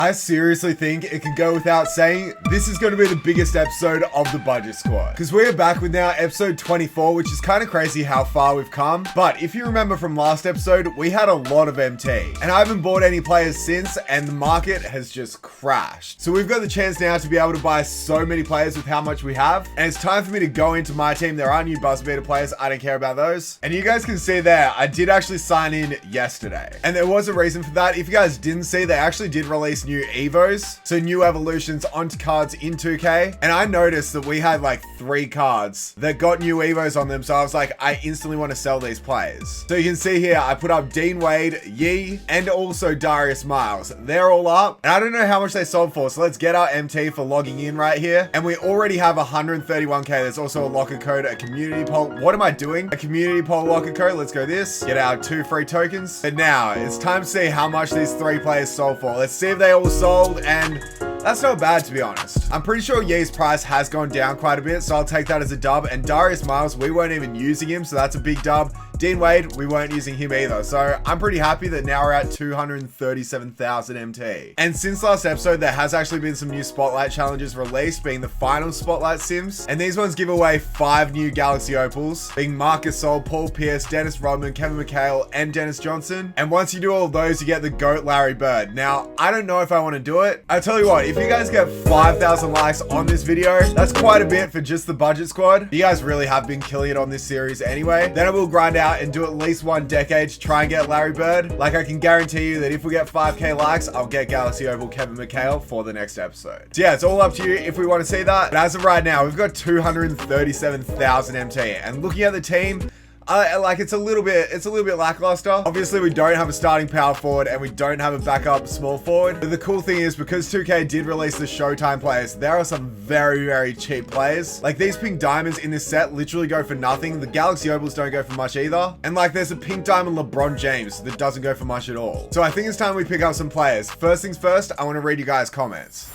I seriously think it can go without saying, this is going to be the biggest episode of the Budget Squad. Because we're back with now episode 24, which is kind of crazy how far we've come. But if you remember from last episode, we had a lot of MT. And I haven't bought any players since, and the market has just crashed. So we've got the chance now to be able to buy so many players with how much we have. And it's time for me to go into my team. There are new buzz beater players. I don't care about those. And you guys can see there, I did actually sign in yesterday. And there was a reason for that. If you guys didn't see, they actually did release new Evos. So new evolutions onto cards in 2K. And I noticed that we had like 3 cards that got new Evos on them. So I was like, I instantly want to sell these players. So you can see here, I put up Dean Wade, Yee, and also Darius Miles. They're all up. And I don't know how much they sold for. So let's get our MT for logging in right here. And we already have 131K. There's also a locker code, a community poll. What am I doing? A community poll locker code. Let's go this. Get our 2 free tokens. But now it's time to see how much these 3 players sold for. Let's see if they all sold, and that's not bad, to be honest. I'm pretty sure Yee's price has gone down quite a bit, so I'll take that as a dub. And Darius Miles, we weren't even using him, so that's a big dub. Dean Wade, we weren't using him either. So I'm pretty happy that now we're at 237,000 MT. And since last episode, there has actually been some new Spotlight challenges released, being the final Spotlight Sims. And these ones give away 5 new Galaxy Opals, being Marcus Sol, Paul Pierce, Dennis Rodman, Kevin McHale, and Dennis Johnson. And once you do all of those, you get the GOAT Larry Bird. Now, I don't know if I want to do it. I tell you what, if you guys get 5,000 likes on this video, that's quite a bit for just the Budget Squad. You guys really have been killing it on this series anyway. Then I will grind out and do at least 1 decade to try and get Larry Bird. Like, I can guarantee you that if we get 5K likes, I'll get Galaxy Opal Kevin McHale for the next episode. So yeah, it's all up to you if we want to see that. But as of right now, we've got 237,000 MT. And looking at the team, like it's a little bit lackluster. Obviously, we don't have a starting power forward and we don't have a backup small forward. But the cool thing is, because 2K did release the Showtime players, there are some very, very cheap players. Like these pink diamonds in this set literally go for nothing. The Galaxy Opals don't go for much either. And like there's a pink diamond LeBron James that doesn't go for much at all. So I think it's time we pick up some players. First things first, I want to read you guys' comments.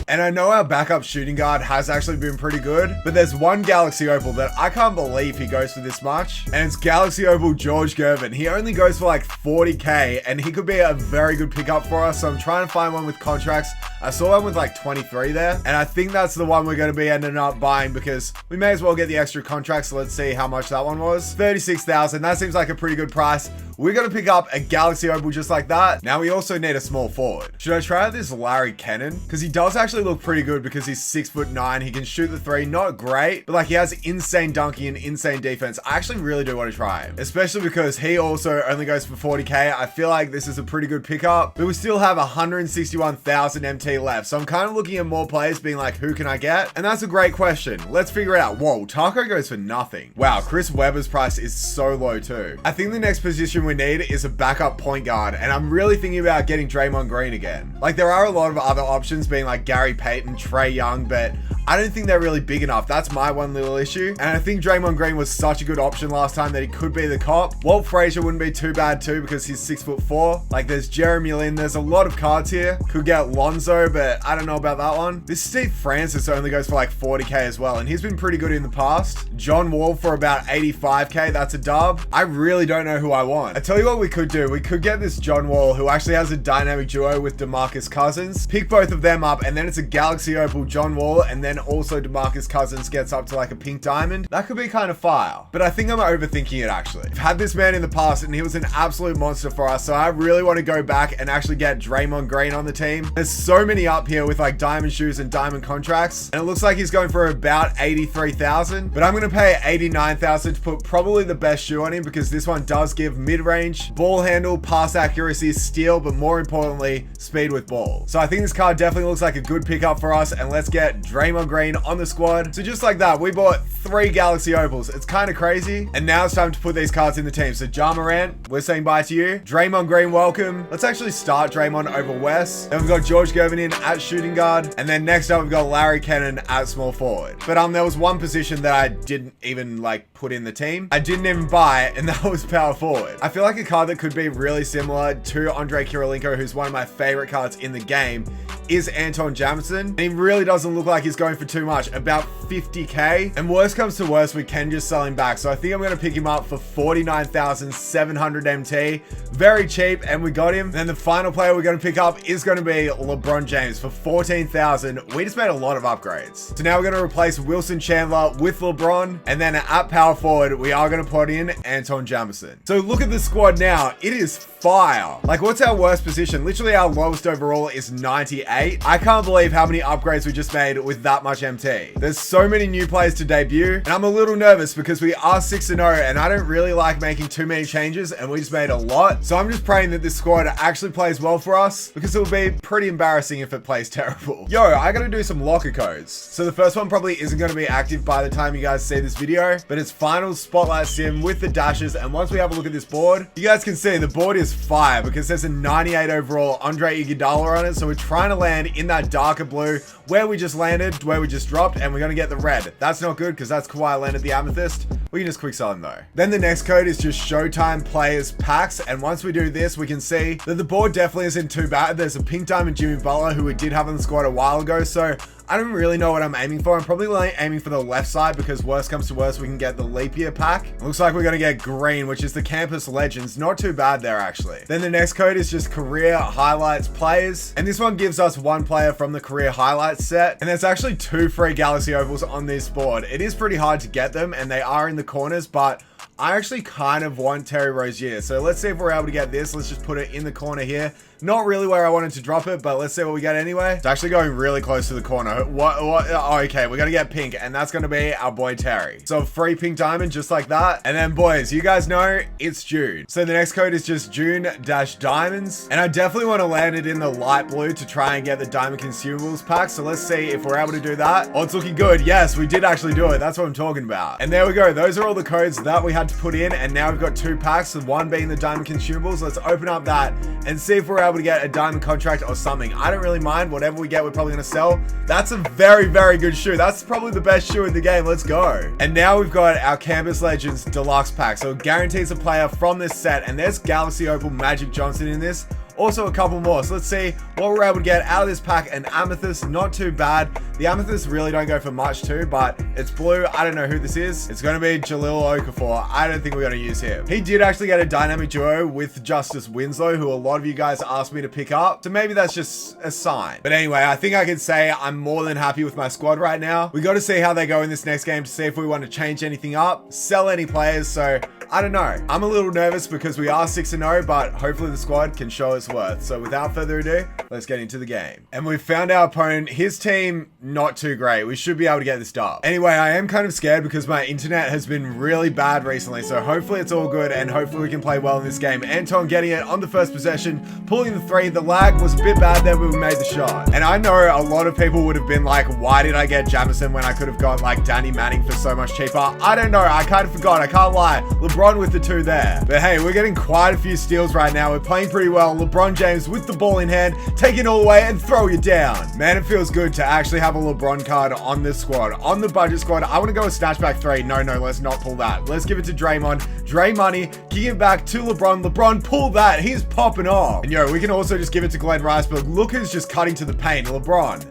And I know our backup shooting guard has actually been pretty good, but there's one Galaxy Opal that I can't believe he goes for this much. And it's Galaxy Opal George Gervin. He only goes for like 40K and he could be a very good pickup for us. So I'm trying to find one with contracts. I saw one with like 23 there. And I think that's the one we're going to be ending up buying because we may as well get the extra contracts. So let's see how much that one was. 36,000. That seems like a pretty good price. We're going to pick up a Galaxy Opal just like that. Now we also need a small forward. Should I try out this Larry Kennan? Because he does actually look pretty good because he's 6'9". He can shoot the 3, not great, but like he has insane dunking and insane defense. I actually really do want to try him, especially because he also only goes for 40K. I feel like this is a pretty good pickup, but we still have 161,000 MT left. So I'm kind of looking at more players being like, who can I get? And that's a great question. Let's figure it out. Whoa, Taco goes for nothing. Wow, Chris Webber's price is so low too. I think the next position we need is a backup point guard, and I'm really thinking about getting Draymond Green again. Like there are a lot of other options being like Gary Payton, Trae Young, but I don't think they're really big enough. That's my one little issue. And I think Draymond Green was such a good option last time that he could be the cop. Walt Frazier wouldn't be too bad too because he's 6'4". Like there's Jeremy Lin. There's a lot of cards here. Could get Lonzo, but I don't know about that one. This Steve Francis only goes for like 40K as well, and he's been pretty good in the past. John Wall for about 85K. That's a dub. I really don't know who I want. I tell you what we could do. We could get this John Wall, who actually has a dynamic duo with DeMarcus Cousins. Pick both of them up, and then it's a Galaxy Opal John Wall, and then also DeMarcus Cousins gets up to like a pink diamond. That could be kind of fire. But I think I'm overthinking it actually. I've had this man in the past and he was an absolute monster for us. So I really want to go back and actually get Draymond Green on the team. There's so many up here with like diamond shoes and diamond contracts. And it looks like he's going for about 83,000. But I'm going to pay 89,000 to put probably the best shoe on him because this one does give mid-range, ball handle, pass accuracy, steal, but more importantly, speed with ball. So I think this card definitely looks like a good pickup for us. And let's get Draymond Green on the squad. So just like that, we bought 3 Galaxy Opals. It's kind of crazy. And now it's time to put these cards in the team. So Ja Morant, we're saying bye to you. Draymond Green, welcome. Let's actually start Draymond over Wes. Then we've got George Gervin in at shooting guard. And then next up, we've got Larry Kennan at small forward. But there was one position that I didn't even like put in the team. I didn't even buy, and that was power forward. I feel like a card that could be really similar to Andre Kirilenko, who's one of my favorite cards in the game, is Anton Jamison. And he really doesn't look like he's going for too much, about 50k. And worst comes to worst, we can just sell him back. So I think I'm going to pick him up for 49,700 MT. Very cheap, and we got him. Then the final player we're going to pick up is going to be LeBron James for 14,000. We just made a lot of upgrades. So now we're going to replace Wilson Chandler with LeBron. And then at power forward, we are going to put in Anton Jamison. So look at the squad now. It is fire. Like, what's our worst position? Literally our lowest overall is 98. I can't believe how many upgrades we just made with that much MT. There's so many new players to debut, and I'm a little nervous because we are 6-0 and I don't really like making too many changes, and we just made a lot. So I'm just praying that this squad actually plays well for us, because it will be pretty embarrassing if it plays terrible. Yo, I gotta do some locker codes. So the first one probably isn't gonna be active by the time you guys see this video, but it's Finals Spotlight Sim with the dashes. And once we have a look at this board, you guys can see the board is fire because there's a 98 overall Andre Iguodala on it. So we're trying to land in that darker blue where we just landed, where we just dropped, and we're gonna get the red. That's not good because that's Kawhi landed the amethyst. We can just quick sell him though. Then the next code is just Showtime players packs. And once we do this, we can see that the board definitely isn't too bad. There's a pink diamond Jimmy Butler who we did have on the squad a while ago. So I don't really know what I'm aiming for. I'm probably aiming for the left side because worst comes to worst, we can get the leap year pack. It looks like we're going to get green, which is the campus legends. Not too bad there actually. Then the next code is just career highlights players. And this one gives us one player from the career highlights set. And there's actually 2 free Galaxy Opals on this board. It is pretty hard to get them and they are in the corners, but I actually kind of want Terry Rozier. So let's see if we're able to get this. Let's just put it in the corner here. Not really where I wanted to drop it, but let's see what we get anyway. It's actually going really close to the corner. What? Oh, okay, we're gonna get pink, and that's gonna be our boy Terry. So free pink diamond, just like that. And then boys, you guys know it's June. So the next code is just June-diamonds. And I definitely want to land it in the light blue to try and get the diamond consumables pack. So let's see if we're able to do that. Oh, it's looking good. Yes, we did actually do it. That's what I'm talking about. And there we go. Those are all the codes that we had to put in. And now we've got 2 packs, the one being the diamond consumables. Let's open up that and see if we're able to get a diamond contract or something. I don't really mind. Whatever we get, we're probably going to sell. That's a very, very good shoe. That's probably the best shoe in the game. Let's go. And now we've got our Campus Legends Deluxe pack. So it guarantees a player from this set. And there's Galaxy Opal Magic Johnson in this. Also a couple more. So let's see what we're able to get out of this pack. An amethyst, not too bad. The amethysts really don't go for much too, but it's blue. I don't know who this is. It's going to be Jahlil Okafor. I don't think we're going to use him. He did actually get a dynamic duo with Justice Winslow, who a lot of you guys asked me to pick up. So maybe that's just a sign. But anyway, I think I can say I'm more than happy with my squad right now. We got to see how they go in this next game to see if we want to change anything up, sell any players. So I don't know. I'm a little nervous because we are 6-0, but hopefully the squad can show its worth. So without further ado, let's get into the game. And we've found our opponent. His team, not too great. We should be able to get this dub. Anyway, I am kind of scared because my internet has been really bad recently. So hopefully it's all good and hopefully we can play well in this game. Anton getting it on the first possession, pulling the 3. The lag was a bit bad there, but we made the shot. And I know a lot of people would have been like, why did I get Jamison when I could have got like Danny Manning for so much cheaper? I don't know. I kind of forgot. I can't lie. LeBron with the 2 there. But hey, we're getting quite a few steals right now. We're playing pretty well. LeBron James with the ball in hand, take it all the way and throw you down. Man, it feels good to actually have a LeBron card on this squad. On the budget squad, I want to go with snatchback 3. No, let's not pull that. Let's give it to Draymond. Dray money, kick it back to LeBron. LeBron, pull that. He's popping off. And yo, we can also just give it to Glenn Rice, but look who's just cutting to the paint. LeBron.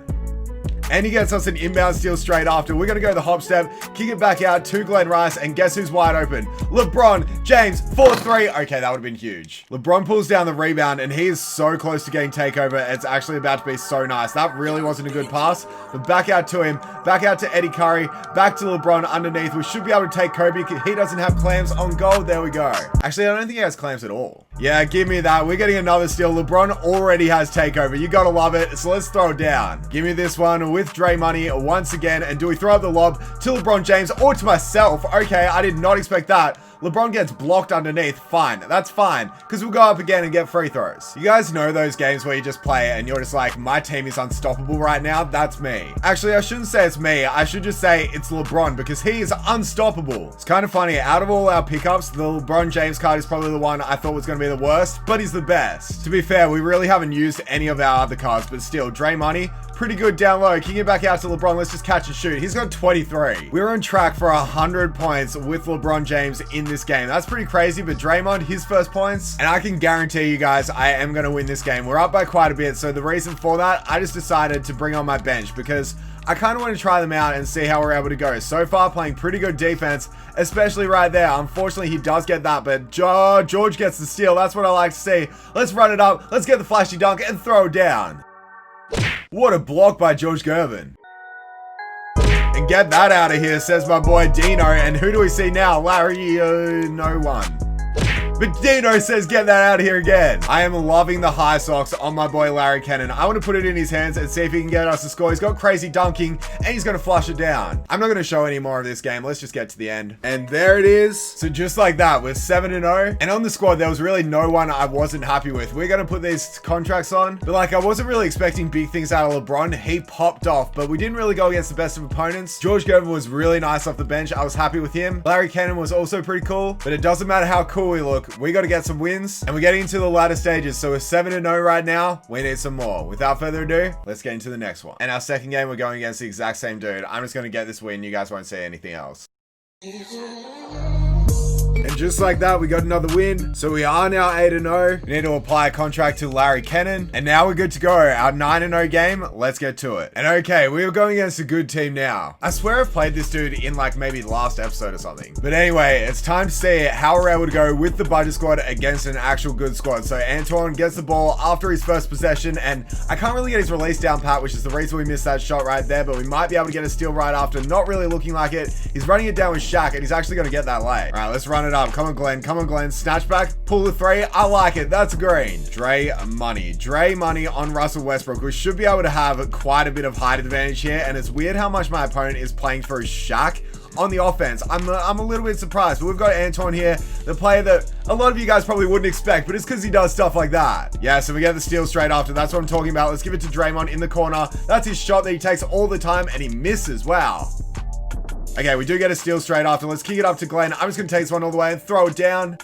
And he gets us an inbound steal straight after. We're going to go the hop step, kick it back out to Glenn Rice, and guess who's wide open? LeBron James, 4-3. Okay, that would have been huge. LeBron pulls down the rebound, and he is so close to getting takeover. It's actually about to be so nice. That really wasn't a good pass, but back out to him, back out to Eddie Curry, back to LeBron underneath. We should be able to take Kobe. He doesn't have clams on goal. There we go. Actually, I don't think he has clams at all. Yeah, give me that. We're getting another steal. LeBron already has takeover. You got to love it. So let's throw it down. Give me this one with Dray money once again. And do we throw up the lob to LeBron James or to myself? Okay, I did not expect that. LeBron gets blocked underneath. Fine. That's fine. Because we'll go up again and get free throws. You guys know those games where you just play and you're just like, my team is unstoppable right now? That's me. Actually, I shouldn't say it's me. I should just say it's LeBron because he is unstoppable. It's kind of funny. Out of all our pickups, the LeBron James card is probably the one I thought was going to be the worst, but he's the best. To be fair, we really haven't used any of our other cards, but still, Dray money, pretty good down low. Kicking it back out to LeBron. Let's just catch and shoot. He's got 23. We're on track for 100 points with LeBron James in this game. That's pretty crazy, but Draymond, his first points, and I can guarantee you guys, I am going to win this game. We're up by quite a bit, so the reason for that, I just decided to bring on my bench because I kind of want to try them out and see how we're able to go. So far, playing pretty good defense, especially right there. Unfortunately, he does get that, but George gets the steal. That's what I like to see. Let's run it up. Let's get the flashy dunk and throw it down. What a block by George Gervin. And get that out of here, says my boy Dino. And who do we see now? Larry, no one. But Dino says, get that out of here again. I am loving the high socks on my boy Larry Cannon. I want to put it in his hands and see if he can get us a score. He's got crazy dunking and he's going to flush it down. I'm not going to show any more of this game. Let's just get to the end. And there it is. So just like that, we're 7-0. And on the squad, there was really no one I wasn't happy with. We're going to put these contracts on. But like, I wasn't really expecting big things out of LeBron. He popped off, but we didn't really go against the best of opponents. George Gervin was really nice off the bench. I was happy with him. Larry Cannon was also pretty cool, but it doesn't matter how cool we look. We got to get some wins and we're getting into the latter stages. So we're 7-0 right now. We need some more. Without further ado, let's get into the next one. And our second game, we're going against the exact same dude. I'm just going to get this win. You guys won't say anything else. And just like that, we got another win. So we are now 8-0. We need to apply a contract to Larry Cannon. And now we're good to go. Our 9-0 game, let's get to it. And okay, we are going against a good team now. I swear I've played this dude in like maybe last episode or something. But anyway, it's time to see how we're able to go with the budget squad against an actual good squad. So Antoine gets the ball after his first possession. And I can't really get his release down pat, which is the reason we missed that shot right there. But we might be able to get a steal right after. Not really looking like it. He's running it down with Shaq and he's actually going to get that lay. All right, let's run it up. Come on, Glenn. Come on, Glenn. Snatch back. Pull the three. I like it. That's green. Dre money on Russell Westbrook. We should be able to have quite a bit of height advantage here. And it's weird how much my opponent is playing through Shaq on the offense. I'm a little bit surprised, but we've got Antoine here, the player that a lot of you guys probably wouldn't expect, but it's because he does stuff like that. Yeah, so we get the steal straight after. That's what I'm talking about. Let's give it to Draymond in the corner. That's his shot that he takes all the time and he misses. Wow. Okay, we do get a steal straight after. Let's kick it up to Glenn. I'm just going to take this one all the way and throw it down.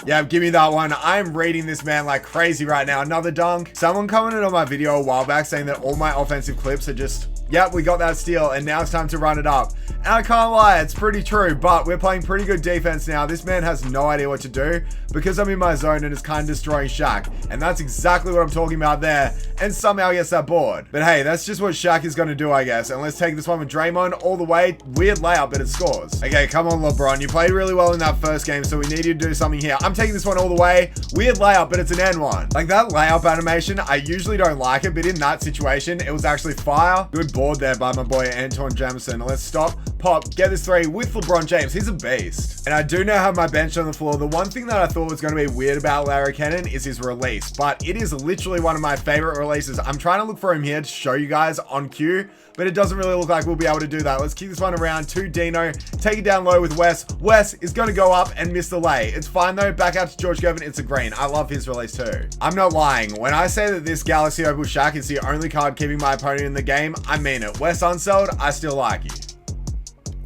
Yeah, give me that one. I'm reading this man like crazy right now. Another dunk. Someone commented on my video a while back saying that all my offensive clips are just, yep, we got that steal and now it's time to run it up. And I can't lie, it's pretty true, but we're playing pretty good defense now. This man has no idea what to do because I'm in my zone and it's kind of destroying Shaq. And that's exactly what I'm talking about there. And somehow gets that board. But hey, that's just what Shaq is going to do, I guess. And let's take this one with Draymond all the way. Weird layup, but it scores. Okay, come on, LeBron. You played really well in that first game, so we need you to do something here. I'm taking this one all the way. Weird layup, but it's an N1. Like that layup animation, I usually don't like it, but in that situation, it was actually fire. Good board there by my boy Antoine Jamison. Let's stop, pop, get this three with LeBron James. He's a beast. And I do now have my bench on the floor. The one thing that I thought was going to be weird about Larry Cannon is his release, but it is literally one of my favorite releases. I'm trying to look for him here to show you guys on cue, but it doesn't really look like we'll be able to do that. Let's keep this one around to Dino. Take it down low with Wes. Wes is going to go up and miss the lay. It's fine though. Back out to George Gervin. It's a green. I love his release too. I'm not lying. When I say that this Galaxy Opal Shaq is the only card keeping my opponent in the game, I mean it. Wes unsold, I still like you.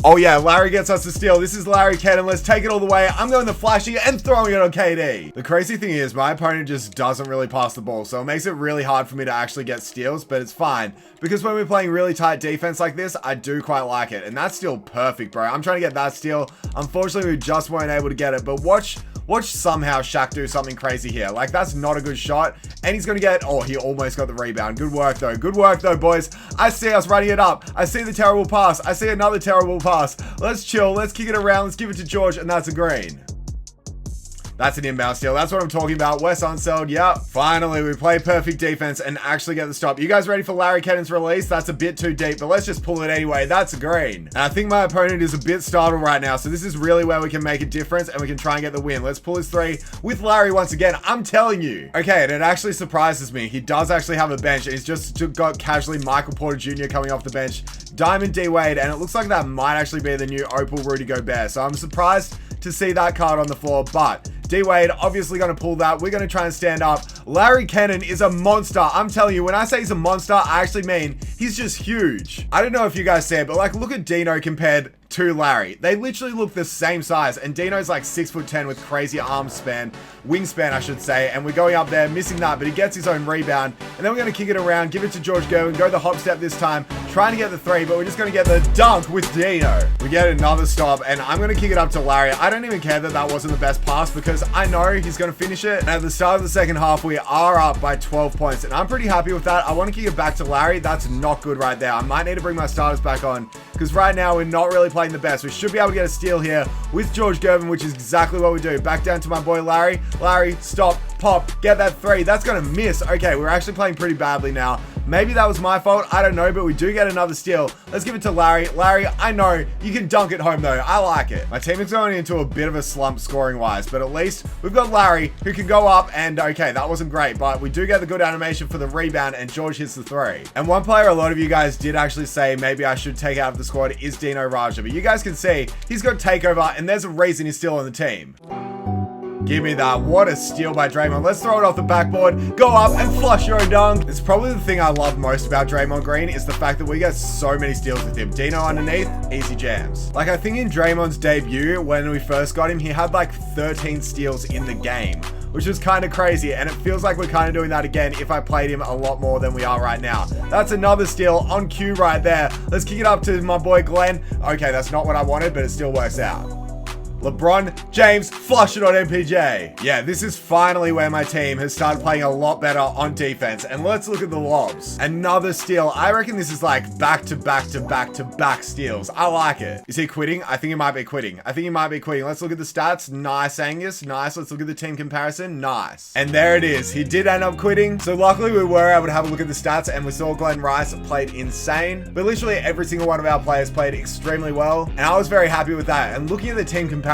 Oh yeah, Larry gets us the steal. This is Larry Cannon. Let's take it all the way. I'm going the flashy and throwing it on KD. The crazy thing is my opponent just doesn't really pass the ball. So it makes it really hard for me to actually get steals, but it's fine. Because when we're playing really tight defense like this, I do quite like it. And that's still perfect, bro. I'm trying to get that steal. Unfortunately, we just weren't able to get it. But watch somehow Shaq do something crazy here. Like, that's not a good shot. And he's going to get, oh, he almost got the rebound. Good work, though. Good work, though, boys. I see us running it up. I see the terrible pass. I see another terrible pass. Let's chill. Let's kick it around. Let's give it to George. And that's a green. That's an inbound steal. That's what I'm talking about. Wes unsold. Yep. Finally, we play perfect defense and actually get the stop. You guys ready for Larry Cannon's release? That's a bit too deep, but let's just pull it anyway. That's a green. And I think my opponent is a bit startled right now. So this is really where we can make a difference and we can try and get the win. Let's pull his three with Larry once again. I'm telling you. Okay, and it actually surprises me. He does actually have a bench and he's just got casually Michael Porter Jr. coming off the bench. Diamond D Wade, and it looks like that might actually be the new Opal Rudy Gobert. So I'm surprised to see that card on the floor, but D Wade obviously going to pull that. We're going to try and stand up. Larry Cannon is a monster. I'm telling you, when I say he's a monster, I actually mean he's just huge. I don't know if you guys see it, but like, look at Dino compared to Larry. They literally look the same size, and Dino's like 6'10" with crazy wingspan, I should say, and we're going up there, missing that, but he gets his own rebound, and then we're going to kick it around, give it to George Gervin, go the hop step this time, trying to get the 3, but we're just going to get the dunk with Dino. We get another stop, and I'm going to kick it up to Larry. I don't even care that that wasn't the best pass because I know he's going to finish it. And at the start of the second half, we are up by 12 points, and I'm pretty happy with that. I want to kick it back to Larry. That's not good right there. I might need to bring my starters back on because right now we're not really playing the best. We should be able to get a steal here with George Gervin, which is exactly what we do. Back down to my boy Larry. Larry, stop, pop, get that 3. That's going to miss. Okay, we're actually playing pretty badly now. Maybe that was my fault. I don't know, but we do get another steal. Let's give it to Larry. Larry, I know you can dunk at home though. I like it. My team is going into a bit of a slump scoring wise, but at least we've got Larry who can go up and okay, that wasn't great, but we do get the good animation for the rebound and George hits the 3. And one player a lot of you guys did actually say maybe I should take out of the squad is Dino Raja, but you guys can see he's got takeover and there's a reason he's still on the team. Give me that. What a steal by Draymond. Let's throw it off the backboard. Go up and flush your own dunk. It's probably the thing I love most about Draymond Green is the fact that we get so many steals with him. Dino underneath, easy jams. Like I think in Draymond's debut, when we first got him, he had like 13 steals in the game, which was kind of crazy. And it feels like we're kind of doing that again if I played him a lot more than we are right now. That's another steal on cue right there. Let's kick it up to my boy Glenn. Okay, that's not what I wanted, but it still works out. LeBron James, flush it on MPJ. Yeah, this is finally where my team has started playing a lot better on defense. And let's look at the lobs. Another steal. I reckon this is like back to back steals. I like it. Is he quitting? I think he might be quitting. Let's look at the stats. Nice, Angus. Nice. Let's look at the team comparison. Nice. And there it is. He did end up quitting. So luckily we were able to have a look at the stats and we saw Glenn Rice played insane. But literally every single one of our players played extremely well. And I was very happy with that. And looking at the team comparison,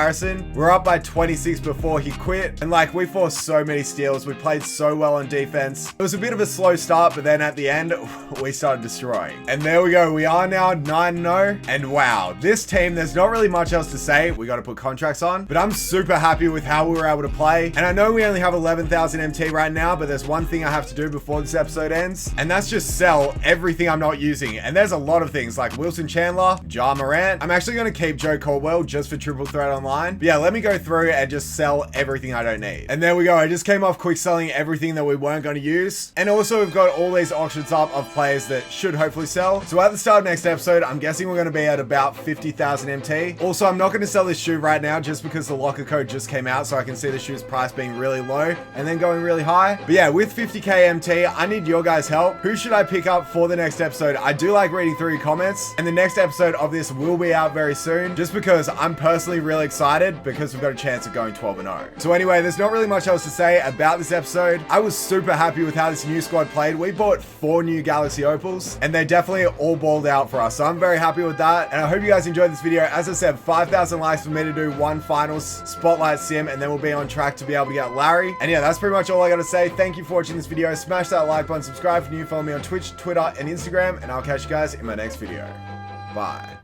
we're up by 26 before he quit. And like we forced so many steals. We played so well on defense. It was a bit of a slow start, but then at the end, we started destroying. And there we go. We are now 9-0. And wow, this team, there's not really much else to say. We got to put contracts on, but I'm super happy with how we were able to play. And I know we only have 11,000 MT right now, but there's one thing I have to do before this episode ends. And that's just sell everything I'm not using. And there's a lot of things like Wilson Chandler, Ja Morant. I'm actually going to keep Joe Caldwell just for triple threat online. But yeah, let me go through and just sell everything I don't need. And there we go. I just came off quick selling everything that we weren't going to use. And also we've got all these auctions up of players that should hopefully sell. So at the start of next episode, I'm guessing we're going to be at about 50,000 MT. Also, I'm not going to sell this shoe right now just because the locker code just came out. So I can see the shoe's price being really low and then going really high. But yeah, with 50K MT, I need your guys' help. Who should I pick up for the next episode? I do like reading through your comments. And the next episode of this will be out very soon just because I'm personally really excited because we've got a chance of going 12-0. So anyway, there's not really much else to say about this episode. I was super happy with how this new squad played. We bought 4 new Galaxy Opals and they definitely all balled out for us. So I'm very happy with that. And I hope you guys enjoyed this video. As I said, 5,000 likes for me to do one finals spotlight sim and then we'll be on track to be able to get Larry. And yeah, that's pretty much all I got to say. Thank you for watching this video. Smash that like button, subscribe if you're new, follow me on Twitch, Twitter, and Instagram, and I'll catch you guys in my next video. Bye.